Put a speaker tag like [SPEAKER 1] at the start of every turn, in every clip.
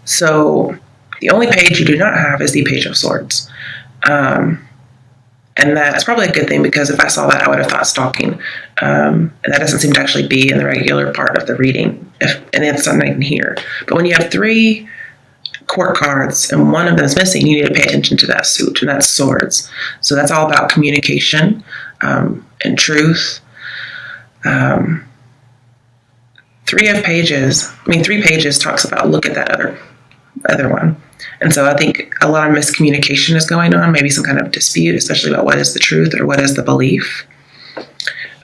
[SPEAKER 1] So the only page you do not have is the Page of Swords. And that's probably a good thing, because if I saw that, I would have thought stalking. And that doesn't seem to actually be in the regular part of the reading, and it's not even here. But when you have 3 court cards and one of them is missing, you need to pay attention to that suit, and that's swords. So that's all about communication and truth. 3 pages talks about look at that other one. And so I think a lot of miscommunication is going on, maybe some kind of dispute, especially about what is the truth or what is the belief.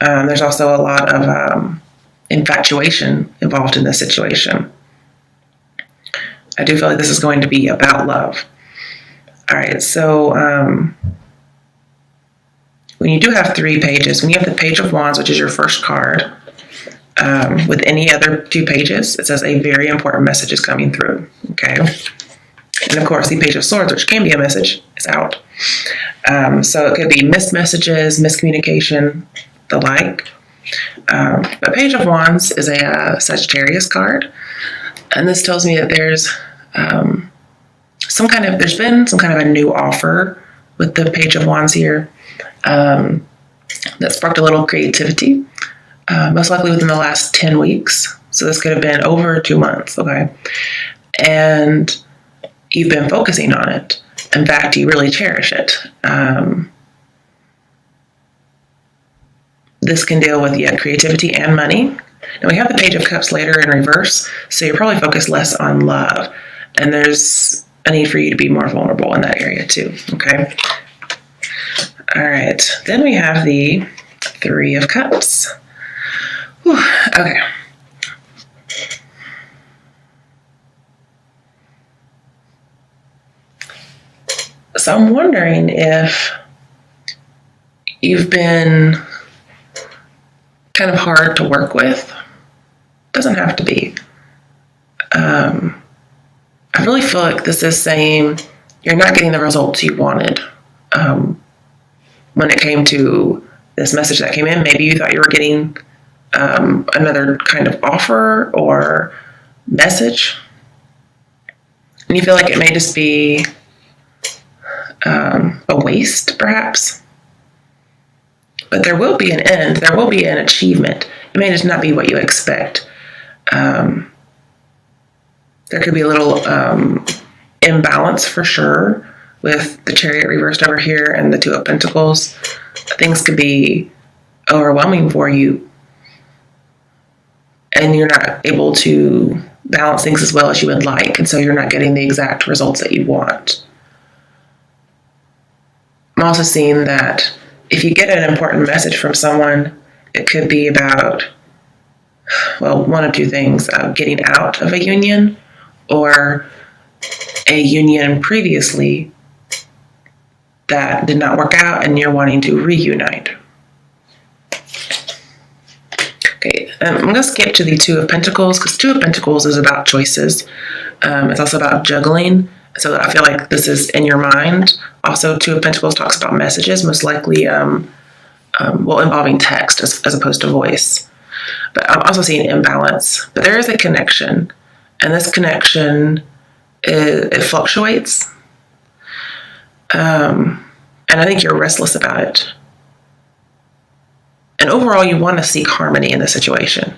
[SPEAKER 1] There's also a lot of infatuation involved in this situation. I do feel like this is going to be about love. All right, so when you do have 3 pages, when you have the Page of Wands, which is your first card, with any other 2 pages, it says a very important message is coming through, okay? And of course, the Page of Swords, which can be a message, is out. So it could be missed messages, miscommunication, the like. But Page of Wands is a Sagittarius card. And this tells me that there's been some kind of a new offer with the Page of Wands here that sparked a little creativity, most likely within the last 10 weeks. So this could have been over 2 months, okay? And you've been focusing on it. In fact, you really cherish it. This can deal with creativity and money. And we have the Page of Cups later in reverse, so you're probably focused less on love. And there's a need for you to be more vulnerable in that area too, okay? All right, then we have the 3 of Cups. Whew, okay. So I'm wondering if you've been kind of hard to work with. Doesn't have to be. I really feel like this is saying you're not getting the results you wanted. When it came to this message that came in, maybe you thought you were getting another kind of offer or message, and you feel like it may just be a waste, perhaps. But there will be an end. There will be an achievement. It may just not be what you expect. There could be a little imbalance for sure with the Chariot reversed over here and the 2 of Pentacles. Things could be overwhelming for you, and you're not able to balance things as well as you would like, and so you're not getting the exact results that you want. I'm also seeing that if you get an important message from someone, it could be about, well, one of 2 things, getting out of a union, or a union previously that did not work out and you're wanting to reunite. Okay, I'm going to skip to the 2 of Pentacles, because 2 of Pentacles is about choices. It's also about juggling. So I feel like this is in your mind. Also, 2 of Pentacles talks about messages, most likely involving text as opposed to voice. But I'm also seeing imbalance. But there is a connection, and this connection, it fluctuates. And I think you're restless about it. And overall, you want to seek harmony in the situation.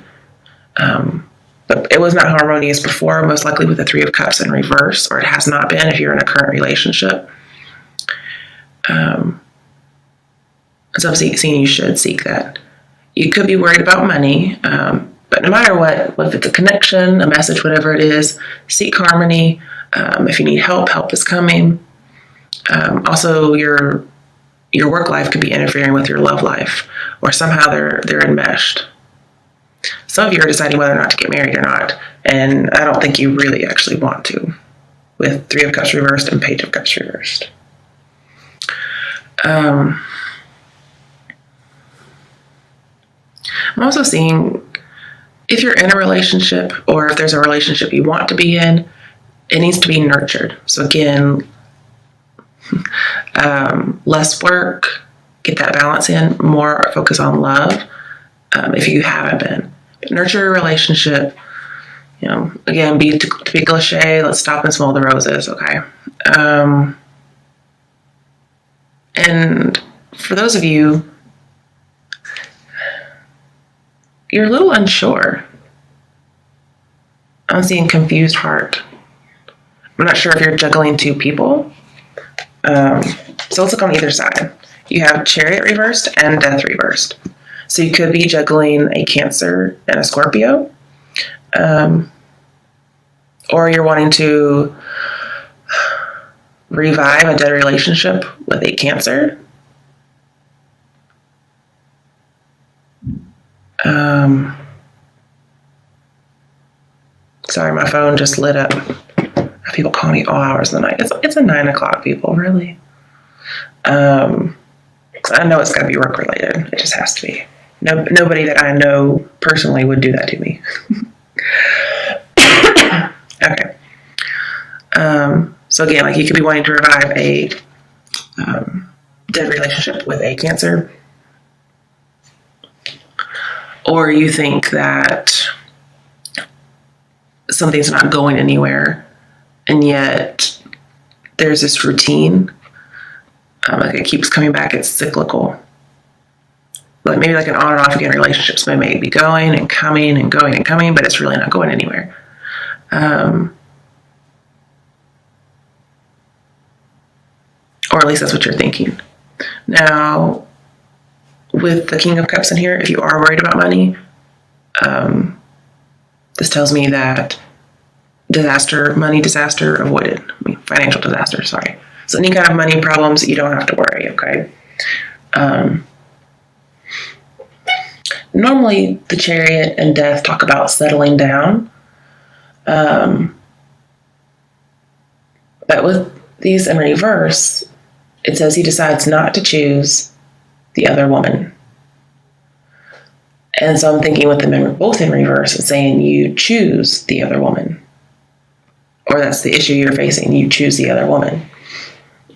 [SPEAKER 1] But it was not harmonious before, most likely with the 3 of Cups in reverse, or it has not been if you're in a current relationship. So I'm seeing you should seek that. You could be worried about money, but no matter what, if it's a connection, a message, whatever it is, seek harmony. If you need help, help is coming. Also, your work life could be interfering with your love life, or somehow they're enmeshed. Some of you are deciding whether or not to get married or not, and I don't think you really actually want to, with 3 of Cups reversed and Page of Cups reversed. I'm also seeing if you're in a relationship, or if there's a relationship you want to be in, it needs to be nurtured. So again, less work, get that balance in, more focus on love if you haven't been. But nurture a relationship, Again, to be cliche, let's stop and smell the roses, okay? And for those of you, you're a little unsure. I'm seeing confused heart. I'm not sure if you're juggling two people. So let's look on either side. You have Chariot reversed and Death reversed. So you could be juggling a Cancer and a Scorpio. Or you're wanting to revive a dead relationship with a Cancer. Sorry, my phone just lit up. People call me all hours of the night. It's a 9 o'clock, people, really. I know it's got to be work related. It just has to be. Nobody that I know personally would do that to me. Okay. So again, like you could be wanting to revive a dead relationship with a Cancer, or you think that something's not going anywhere, and yet there's this routine. Like it keeps coming back. It's cyclical. Like maybe like an on and off again relationships may be going and coming and going and coming, but it's really not going anywhere. Or at least that's what you're thinking. Now, with the King of Cups in here, if you are worried about money, this tells me that money disaster avoided. Financial disaster, sorry. So any kind of money problems, you don't have to worry, okay? Normally, the Chariot and Death talk about settling down. But with these in reverse, it says he decides not to choose the other woman. And so I'm thinking with them both in reverse, it's saying you choose the other woman. Or that's the issue you're facing. You choose the other woman.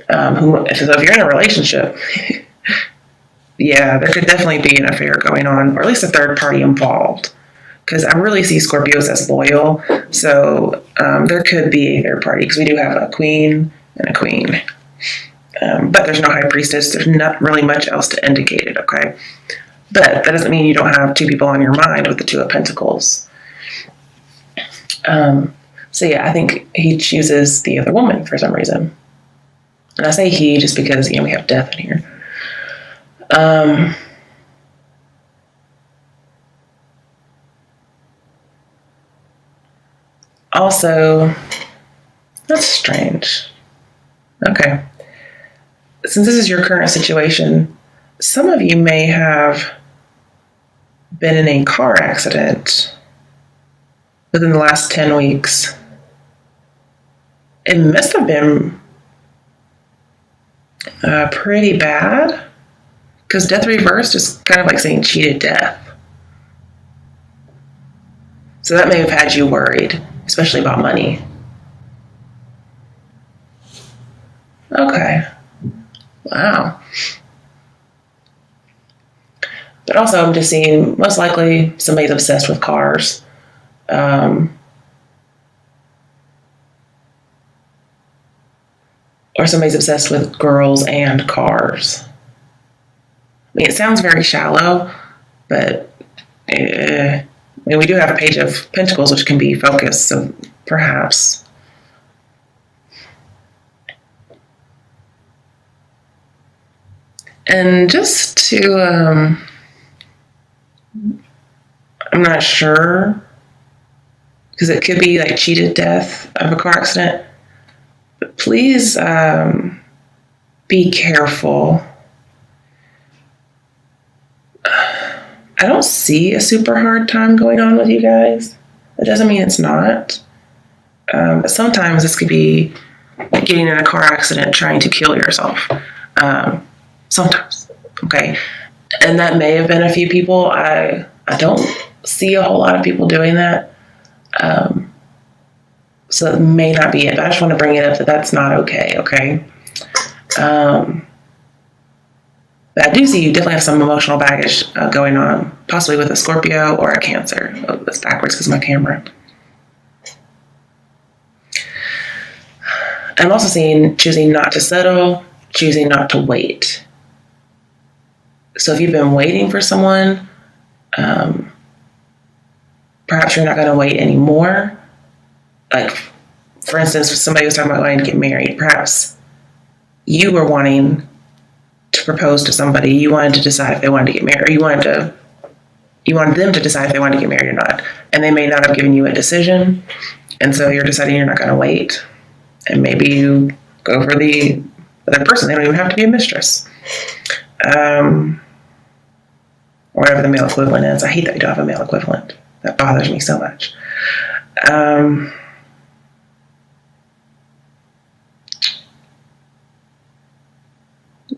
[SPEAKER 1] If you're in a relationship, yeah, there could definitely be an affair going on, or at least a third party involved. Because I really see Scorpios as loyal. So there could be a third party, because we do have a queen and a queen. But there's no high priestess. There's not really much else to indicate it, okay? But that doesn't mean you don't have two people on your mind with the Two of Pentacles. So yeah, I think he chooses the other woman for some reason. And I say he just because, we have Death in here. Also, that's strange. Okay. Since this is your current situation, some of you may have been in a car accident within the last 10 weeks. It must have been pretty bad, because Death reversed is kind of like saying cheated death. So that may have had you worried, especially about money. Okay. Wow. But also I'm just seeing most likely somebody's obsessed with cars. Or somebody's obsessed with girls and cars. It sounds very shallow, but we do have a Page of Pentacles, which can be focused, so perhaps. And just to, I'm not sure, because it could be like cheated death of a car accident. But please be careful. I don't see a super hard time going on with you guys. That doesn't mean it's not. But sometimes this could be like getting in a car accident trying to kill yourself. Sometimes. Okay. And that may have been a few people. I don't see a whole lot of people doing that. So it may not be it. But I just want to bring it up that that's not okay, okay? But I do see you definitely have some emotional baggage going on, possibly with a Scorpio or a Cancer. Oh, that's backwards because of my camera. I'm also seeing choosing not to settle, choosing not to wait. So if you've been waiting for someone, perhaps you're not going to wait anymore. Like, for instance, somebody was talking about wanting to get married. Perhaps you were wanting to propose to somebody. You wanted to decide if they wanted to get married. Or you wanted them to decide if they wanted to get married or not. And they may not have given you a decision. And so you're deciding you're not going to wait. And maybe you go for the other person. They don't even have to be a mistress. Whatever the male equivalent is. I hate that we don't have a male equivalent. That bothers me so much.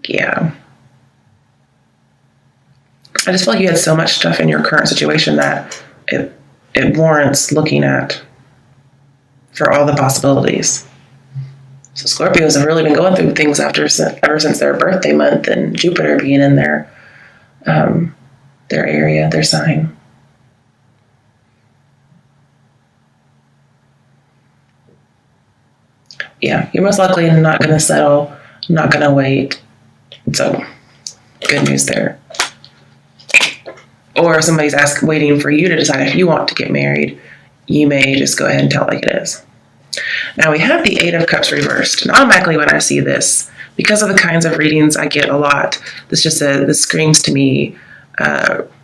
[SPEAKER 1] Yeah. I just feel like you had so much stuff in your current situation that it warrants looking at for all the possibilities. So Scorpios have really been going through things ever since their birthday month and Jupiter being in their area, their sign. Yeah, you're most likely not going to settle, not going to wait. So, good news there. Or if somebody's waiting for you to decide if you want to get married, you may just go ahead and tell it like it is. Now we have the Eight of Cups reversed. And automatically when I see this, because of the kinds of readings I get a lot, this screams to me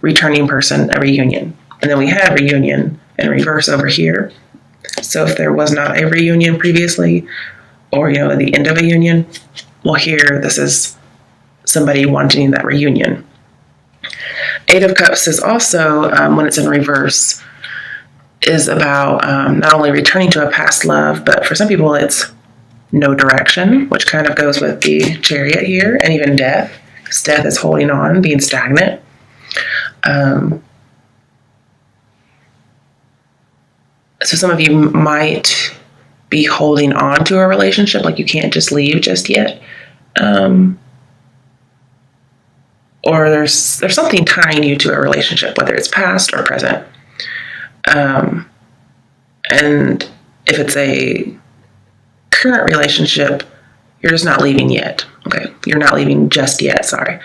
[SPEAKER 1] returning person, a reunion. And then we have reunion in reverse over here. So if there was not a reunion previously, or at the end of a union, well, here this is somebody wanting that reunion. Eight of Cups is also, when it's in reverse, is about not only returning to a past love, but for some people it's no direction, which kind of goes with the Chariot here, and even death, because death is holding on, being stagnant. So some of you might be holding on to a relationship, like you can't just leave just yet. Or there's something tying you to a relationship, whether it's past or present. And if it's a current relationship, you're just not leaving yet. Okay, you're not leaving just yet, sorry.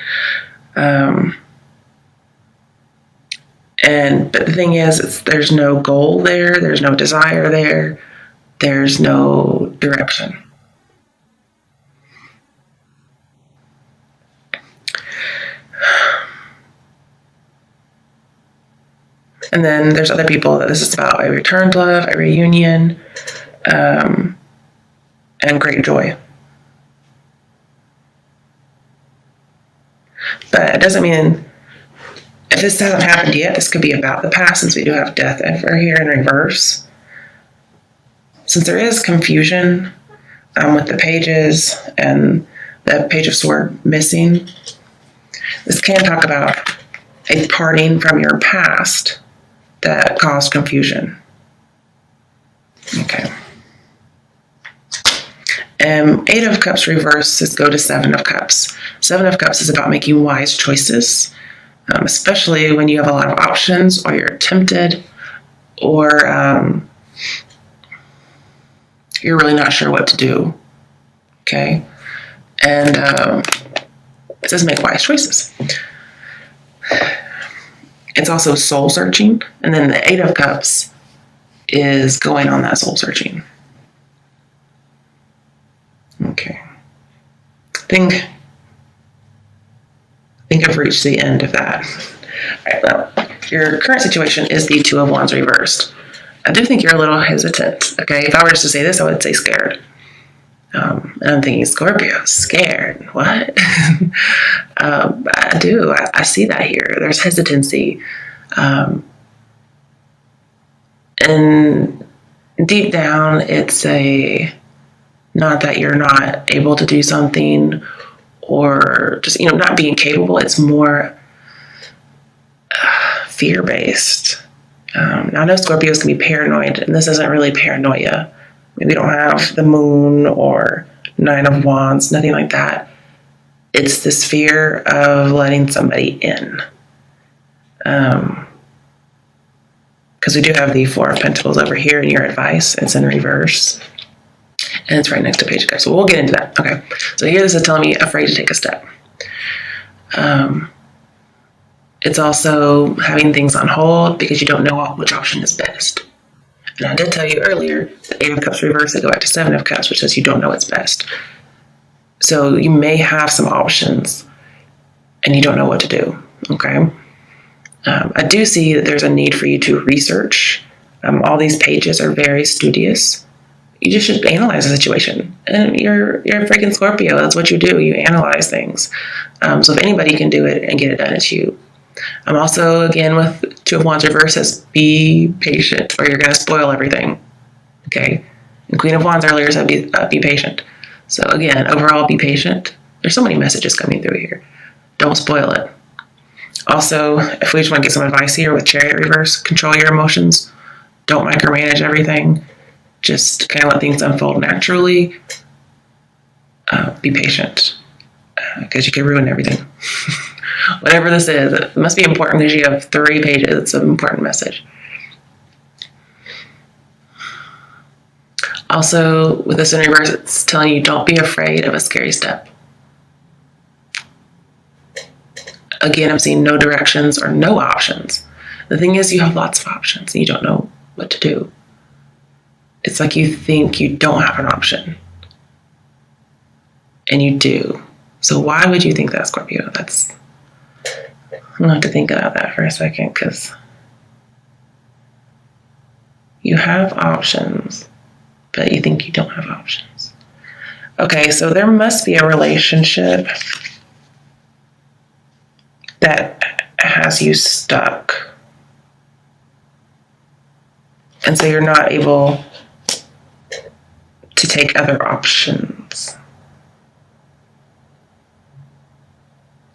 [SPEAKER 1] But the thing is, there's no goal there, there's no desire there, there's no direction. And then there's other people that this is about a returned love, a reunion, and great joy. But it doesn't mean, if this hasn't happened yet, this could be about the past, since we do have death over here in reverse. Since there is confusion with the pages and the Page of Swords missing, this can talk about a parting from your past that caused confusion. Okay. Eight of Cups reverses go to Seven of Cups. Seven of Cups is about making wise choices, especially when you have a lot of options, or you're tempted, or you're really not sure what to do. Okay? And it says make wise choices. It's also soul searching. And then the Eight of Cups is going on that soul searching. Okay. I think I've reached the end of that. All right, well, your current situation is the Two of Wands reversed. I do think you're a little hesitant. Okay, if I were just to say this, I would say scared. And I'm thinking, Scorpio, scared. What? I do. I see that here. There's hesitancy. And deep down, it's not that you're not able to do something, or just, not being capable. It's more fear-based. Now, I know Scorpios can be paranoid, and this isn't really paranoia. We don't have the Moon or Nine of Wands, nothing like that. It's this fear of letting somebody in. Because we do have the Four of Pentacles over here in your advice. It's in reverse. And it's right next to page of cups. So we'll get into that. Okay. So here this is telling me afraid to take a step. It's also having things on hold because you don't know which option is best. And I did tell you earlier, the 8 of Cups reversed, they go back to 7 of Cups, which says you don't know what's best. So you may have some options and you don't know what to do. Okay. I do see that there's a need for you to research. All these pages are very studious. You just should analyze the situation. And you're a freaking Scorpio. That's what you do. You analyze things. So if anybody can do it and get it done, it's you. I'm also, again, with 2 of Wands reverse, says be patient or you're going to spoil everything. Okay. And Queen of Wands earlier said be patient. So again, overall, be patient. There's so many messages coming through here. Don't spoil it. Also, if we just want to get some advice here with Chariot reverse, control your emotions. Don't micromanage everything. Just kind of let things unfold naturally. Be patient because you can ruin everything. Whatever this is, it must be important because you have 3 pages. It's an important message. Also, with this in reverse, it's telling you don't be afraid of a scary step. Again, I'm seeing no directions or no options. The thing is, you have lots of options and you don't know what to do. It's like you think you don't have an option. And you do. So why would you think that, Scorpio? I'm going to have to think about that for a second because you have options, but you think you don't have options. Okay, so there must be a relationship that has you stuck. And so you're not able to take other options.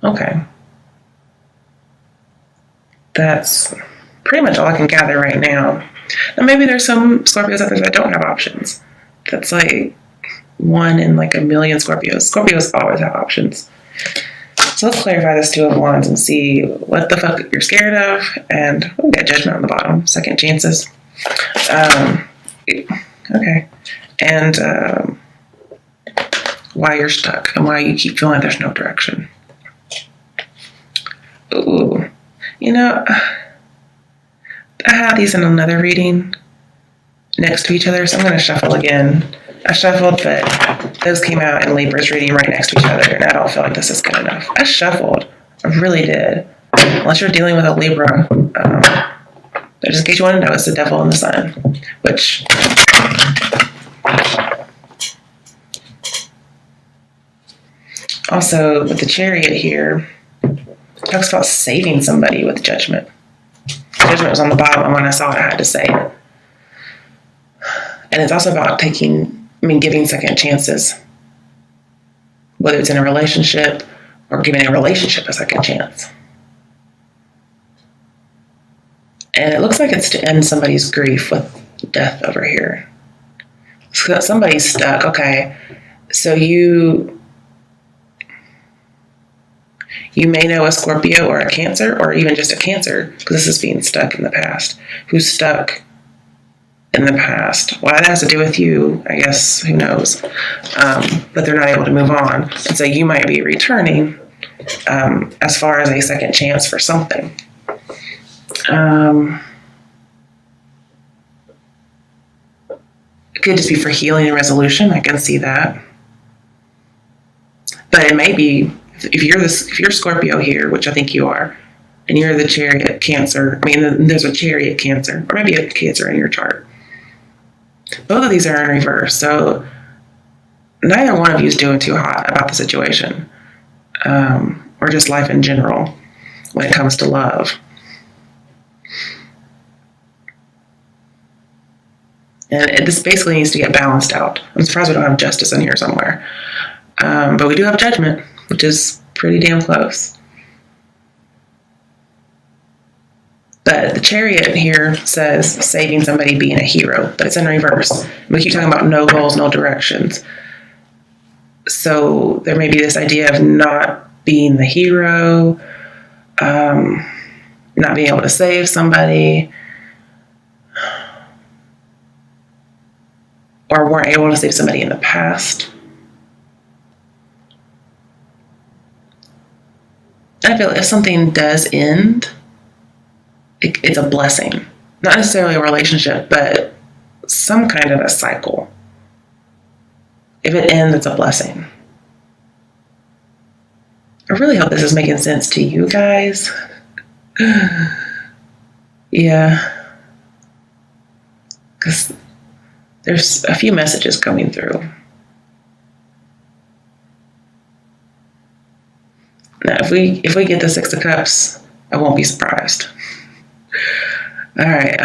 [SPEAKER 1] Okay. That's pretty much all I can gather right now. Now maybe there's some Scorpios out there that don't have options. That's like 1 in like a million Scorpios. Scorpios always have options. So let's clarify this 2 of Wands and see what the fuck you're scared of. And we got Judgment on the bottom. Second chances. Okay. And why you're stuck and why you keep feeling there's no direction. Ooh. You know, I have these in another reading next to each other, so I'm going to shuffle again. I shuffled, but those came out in Libra's reading right next to each other, and I don't feel like this is good enough. I shuffled. I really did. Unless you're dealing with a Libra. But just in case you want to know, it's the Devil and the Sun, which... Also, with the Chariot here, it talks about saving somebody with Judgment. Judgment was on the bottom, and when I saw it, I had to say it. And it's also about giving second chances. Whether it's in a relationship or giving a relationship a second chance. And it looks like it's to end somebody's grief with death over here. So somebody's stuck. Okay. So you may know a Scorpio or a Cancer or even just a Cancer, because this is being stuck in the past. Who's stuck in the past? Why that has to do with you, I guess, who knows. But they're not able to move on. And so you might be returning as far as a second chance for something. It could just be for healing and resolution. I can see that. But it may be, if you're Scorpio here, which I think you are, and you're the Chariot Cancer, there's a Chariot Cancer, or maybe a Cancer in your chart. Both of these are in reverse, so neither one of you is doing too hot about the situation, or just life in general when it comes to love. And this basically needs to get balanced out. I'm surprised we don't have Justice in here somewhere. But we do have Judgment, which is pretty damn close. But the Chariot here says saving somebody, being a hero, but it's in reverse. We keep talking about no goals, no directions. So there may be this idea of not being the hero, not being able to save somebody, or weren't able to save somebody in the past. I feel if something does end, it's a blessing. Not necessarily a relationship, but some kind of a cycle. If it ends, it's a blessing. I really hope this is making sense to you guys. Yeah. Because there's a few messages coming through. Now, if we get the Six of Cups, I won't be surprised. All right.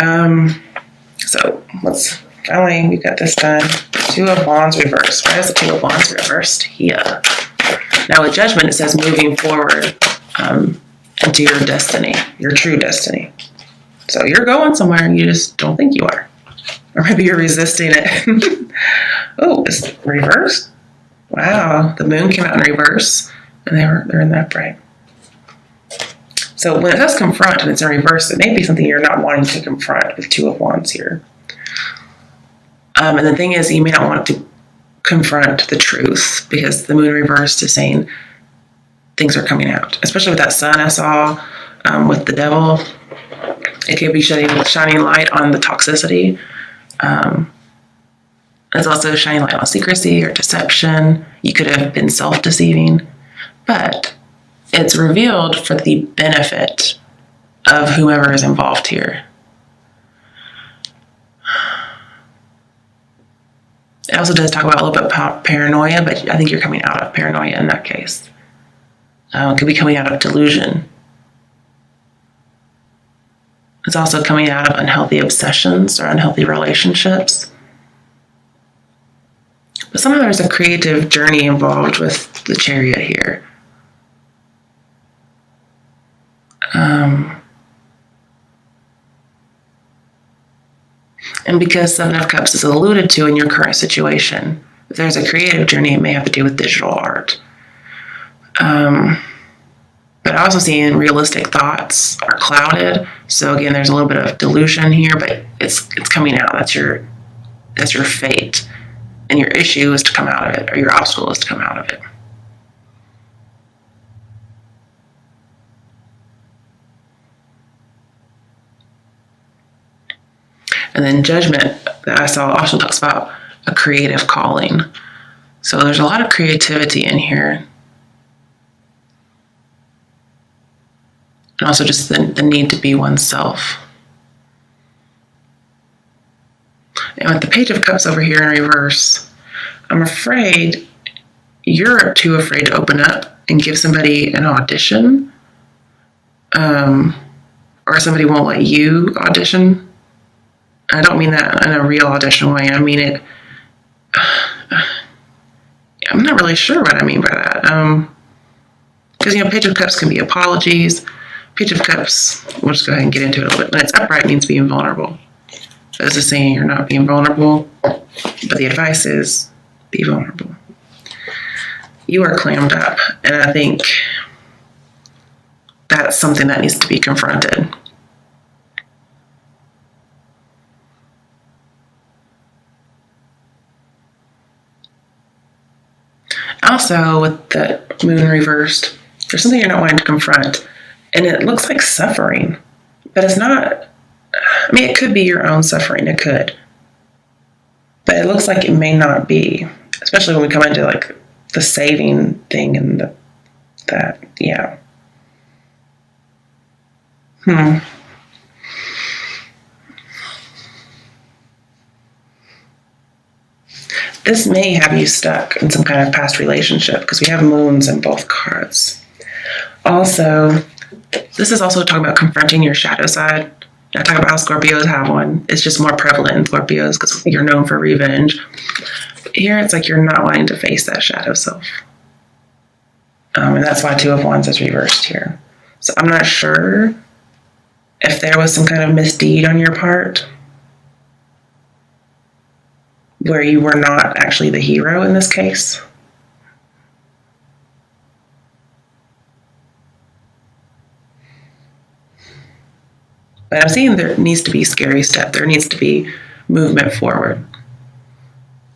[SPEAKER 1] So we got this done. Two of Wands reversed. Why is the Two of Wands reversed here? Now with Judgment, it says moving forward into your destiny, your true destiny. So you're going somewhere and you just don't think you are. Or maybe you're resisting it. Oh, it's reversed? Wow, the moon came out in reverse and they're in the upright. So when it does confront and it's in reverse, it may be something you're not wanting to confront with Two of Wands here. And the thing is, you may not want to confront the truth because the moon reversed is saying things are coming out, especially with that sun I saw with the devil. It could be shining light on the toxicity. It's also shining light on secrecy or deception. You could have been self-deceiving, but it's revealed for the benefit of whomever is involved here. It also does talk about a little bit about paranoia, but I think you're coming out of paranoia in that case. It could be coming out of delusion. It's also coming out of unhealthy obsessions or unhealthy relationships. But somehow there's a creative journey involved with the Chariot here. And because Seven of Cups is alluded to in your current situation, if there's a creative journey, it may have to do with digital art. But I also see realistic thoughts are clouded. So again, there's a little bit of delusion here, but it's coming out. That's your fate. And your issue is to come out of it, or your obstacle is to come out of it. And then Judgment that I saw also talks about a creative calling. So there's a lot of creativity in here. And also just the need to be oneself. And with the Page of Cups over here in reverse, I'm afraid you're too afraid to open up and give somebody an audition. Or somebody won't let you audition. I don't mean that in a real audition way. I mean it. I'm not really sure what I mean by that. Because, Page of Cups can be apologies. Page of Cups, we'll just go ahead and get into it a little bit. When it's upright, it means being vulnerable. So this is saying you're not being vulnerable, but the advice is be vulnerable. You are clammed up, and I think that's something that needs to be confronted. Also, with the moon reversed, there's something you're not wanting to confront, and it looks like suffering, but it's not. I mean, it could be your own suffering, it could, but it looks like it may not be, especially when we come into like the saving thing and yeah. This may have you stuck in some kind of past relationship because we have moons in both cards. Also, this is also talking about confronting your shadow side. I talk about how Scorpios have one. It's just more prevalent in Scorpios because you're known for revenge. Here, it's like you're not wanting to face that shadow self. And that's why Two of Wands is reversed here. So I'm not sure if there was some kind of misdeed on your part where you were not actually the hero in this case. But I'm seeing there needs to be scary step. There needs to be movement forward.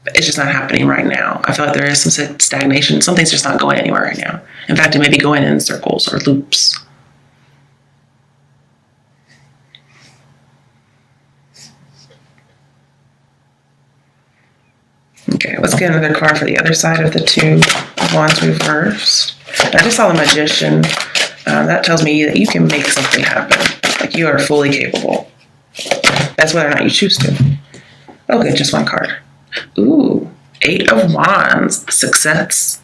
[SPEAKER 1] It's just not happening right now. I feel like there is some stagnation. Something's just not going anywhere right now. In fact, it may be going in circles or loops. Okay, let's get another card for the other side of the Two of Wands reversed. I just saw the Magician. That tells me that you can make something happen. Like you are fully capable. That's whether or not you choose to. Oh, good, just one card. Ooh, Eight of Wands. Success.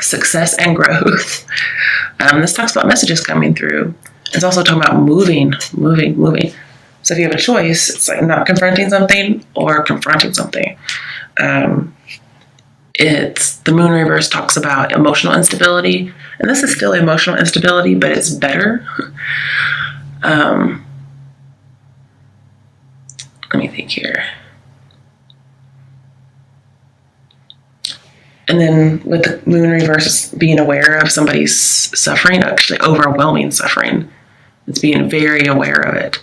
[SPEAKER 1] Success and growth. This talks about messages coming through. It's also talking about moving. So if you have a choice, it's like not confronting something or confronting something. It's the Moon reverse talks about emotional instability, and this is still emotional instability, but it's better. Let me think here. And then with the Moon reverse, being aware of somebody's suffering, actually overwhelming suffering. It's being very aware of it.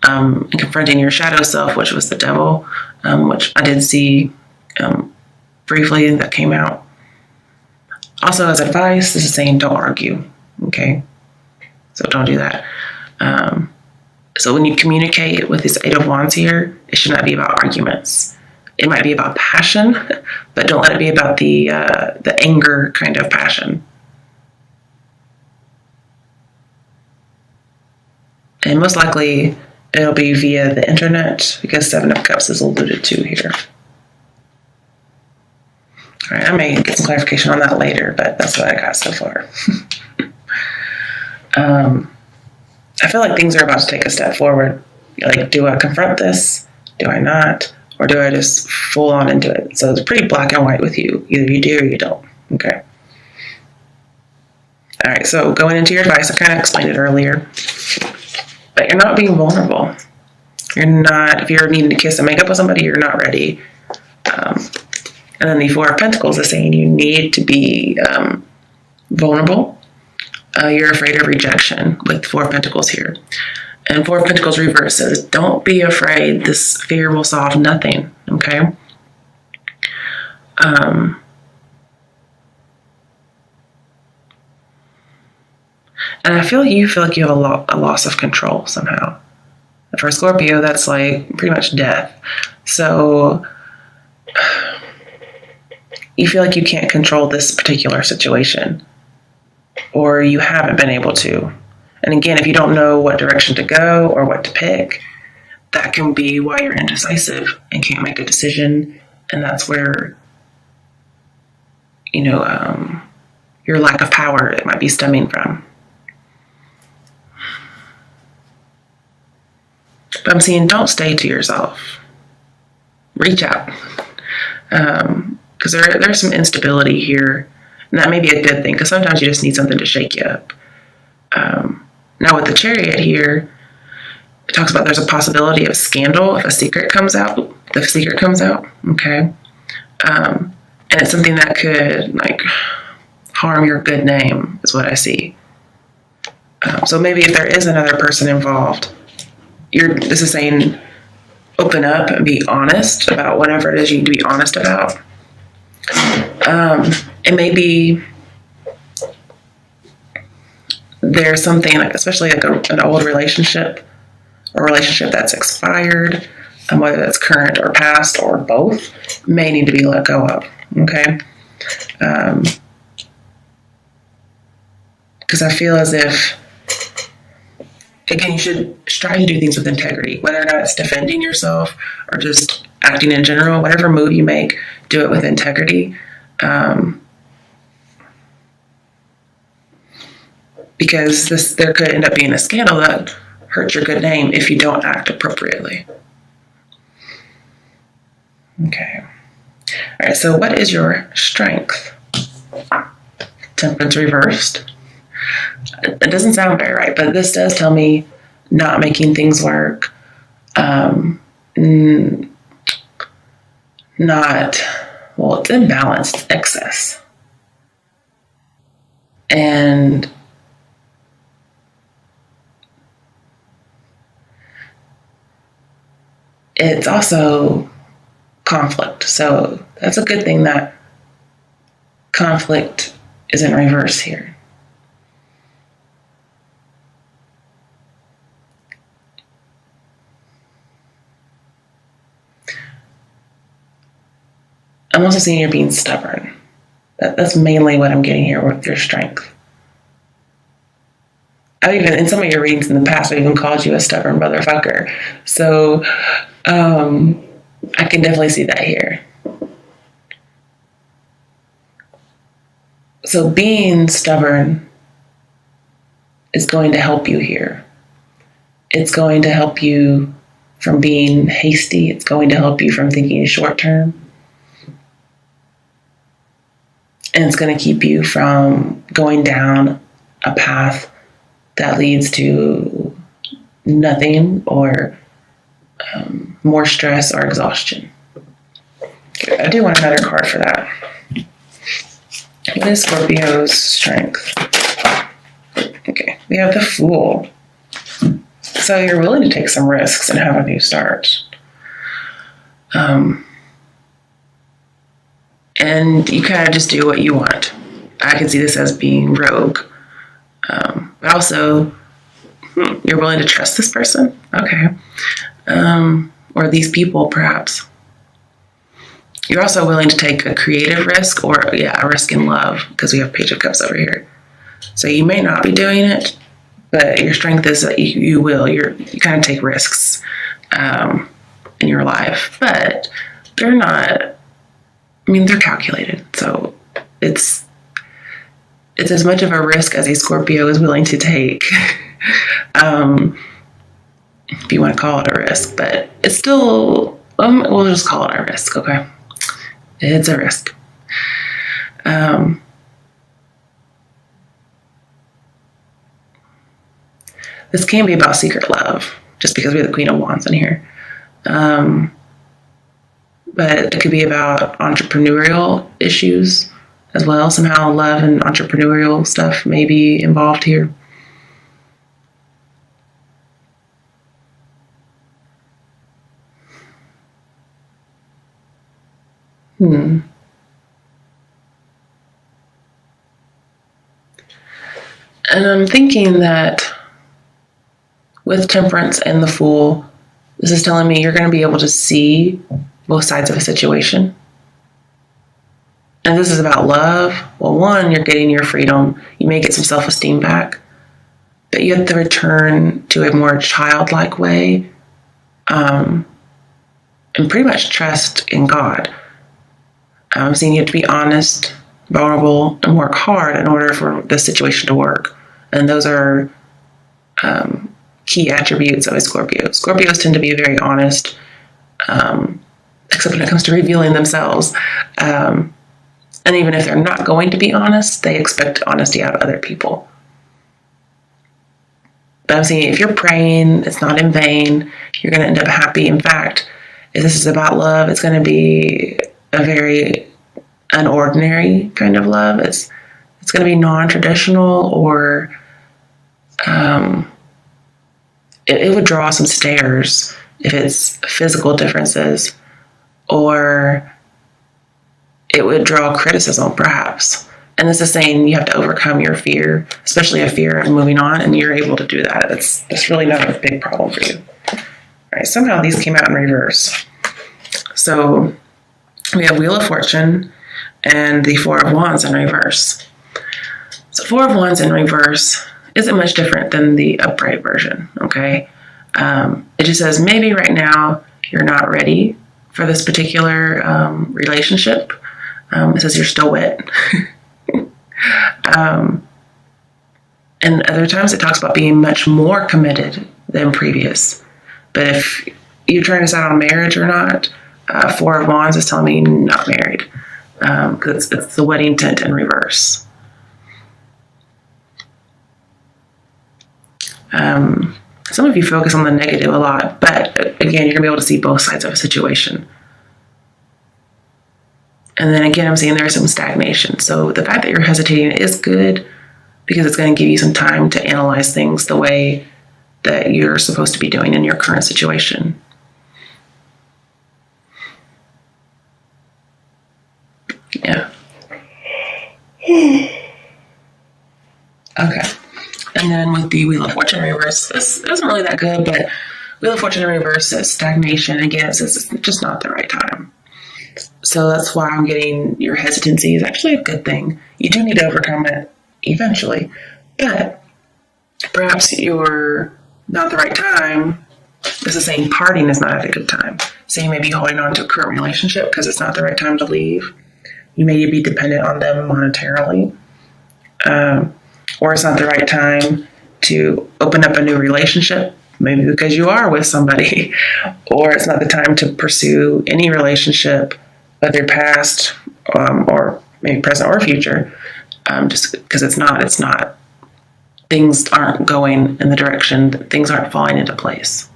[SPEAKER 1] And confronting your shadow self, which was the devil, which I did see briefly that came out. Also, as advice, this is saying don't argue, okay? So don't do that. So when you communicate with this Eight of Wands here, it should not be about arguments. It might be about passion, but don't let it be about the anger kind of passion. And most likely, it'll be via the internet because Seven of Cups is alluded to here. All right, I may get some clarification on that later, but that's what I got so far. I feel like things are about to take a step forward. Like, do I confront this? Do I not? Or do I just full on into it? So it's pretty black and white with you. Either you do or you don't. Okay. All right, so going into your advice, I kind of explained it earlier. But you're not being vulnerable. You're not, if you're needing to kiss and make up with somebody, you're not ready. And then the Four of Pentacles is saying you need to be vulnerable. You're afraid of rejection with Four of Pentacles here. And Four of Pentacles reverse says, don't be afraid. This fear will solve nothing, okay? And I feel like you have a loss of control somehow. For Scorpio, that's like pretty much death. So you feel like you can't control this particular situation, or you haven't been able to. And again, if you don't know what direction to go or what to pick, that can be why you're indecisive and can't make a decision. And that's where, your lack of power, it might be stemming from. But I'm seeing don't stay to yourself. Reach out. Because there's some instability here. And that may be a good thing, because sometimes you just need something to shake you up. Now with the Chariot here, it talks about there's a possibility of scandal if a secret comes out. Okay? And it's something that could, harm your good name, is what I see. So maybe if there is another person involved, this is saying open up and be honest about whatever it is you need to be honest about. And maybe there's something, especially an old relationship, a relationship that's expired, whether that's current or past or both, may need to be let go of, okay? Because I feel as if, again, you should try to do things with integrity, whether or not it's defending yourself or just acting in general. Whatever move you make, do it with integrity. Because there could end up being a scandal that hurts your good name if you don't act appropriately. Okay. All right, so what is your strength? Temperance reversed. It doesn't sound very right, but this does tell me not making things work. It's imbalanced, excess. And it's also conflict. So that's a good thing that conflict is in reverse here. I'm also seeing you're being stubborn. That's mainly what I'm getting here with your strength. I've even, in some of your readings in the past, I've even called you a stubborn motherfucker. So I can definitely see that here. So being stubborn is going to help you here. It's going to help you from being hasty. It's going to help you from thinking short term. And it's going to keep you from going down a path that leads to nothing or more stress or exhaustion. I do want another card for that. What is Scorpio's strength? Okay, we have the Fool. So you're willing to take some risks and have a new start. And you kind of just do what you want. I can see this as being rogue. But also, you're willing to trust this person? Okay. Or these people, perhaps. You're also willing to take a creative risk or, a risk in love, because we have Page of Cups over here. So you may not be doing it, but your strength is that you will. You kind of take risks in your life. But they're not, they're calculated. So it's as much of a risk as a Scorpio is willing to take. If you want to call it a risk, but it's still, we'll just call it a risk, okay? It's a risk. This can be about secret love, just because we have the Queen of Wands in here. But it could be about entrepreneurial issues as well. Somehow love and entrepreneurial stuff may be involved here. And I'm thinking that with Temperance and the Fool, this is telling me you're going to be able to see both sides of a situation. And this is about love. Well, one, you're getting your freedom. You may get some self-esteem back. But you have to return to a more childlike way and pretty much trust in God. I'm seeing you have to be honest, vulnerable, and work hard in order for this situation to work. And those are key attributes of a Scorpio. Scorpios tend to be very honest, except when it comes to revealing themselves. And even if they're not going to be honest, they expect honesty out of other people. But I'm seeing if you're praying, it's not in vain. You're going to end up happy. In fact, if this is about love, it's going to be a very unordinary kind of love. It's going to be non-traditional, or it would draw some stares if it's physical differences, or it would draw criticism, perhaps. And this is saying you have to overcome your fear, especially a fear of moving on, and you're able to do that. It's really not a big problem for you. All right, somehow these came out in reverse. So we have Wheel of Fortune and the Four of Wands in reverse. So Four of Wands in reverse isn't much different than the upright version, okay? It just says maybe right now you're not ready for this particular relationship. It says you're still wet. And other times it talks about being much more committed than previous. But if you're trying to decide on marriage or not, Four of Wands is telling me you're not married, because it's the wedding tent in reverse. Some of you focus on the negative a lot, but again, you're going to be able to see both sides of a situation. And then again, I'm seeing there is some stagnation. So the fact that you're hesitating is good, because it's going to give you some time to analyze things the way that you're supposed to be doing in your current situation. Okay. And then with the Wheel of Fortune reverse, this isn't really that good, but Wheel of Fortune in reverse says stagnation. Again, it says it's just not the right time. So that's why I'm getting your hesitancy is actually a good thing. You do need to overcome it eventually. But perhaps you're not the right time. This is saying parting is not at a good time. So you may be holding on to a current relationship because it's not the right time to leave. You may be dependent on them monetarily. Or it's not the right time to open up a new relationship, maybe because you are with somebody. Or it's not the time to pursue any relationship, whether past or maybe present or future, just because it's not. Things aren't going in the direction, things aren't falling into place.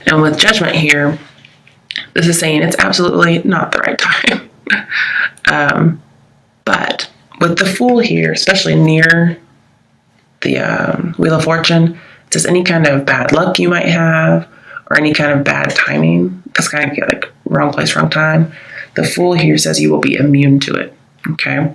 [SPEAKER 1] And with Judgment here, this is saying it's absolutely not the right time. But with the Fool here, especially near the Wheel of Fortune, it says any kind of bad luck you might have or any kind of bad timing. That's kind of like wrong place, wrong time. The Fool here says you will be immune to it. Okay.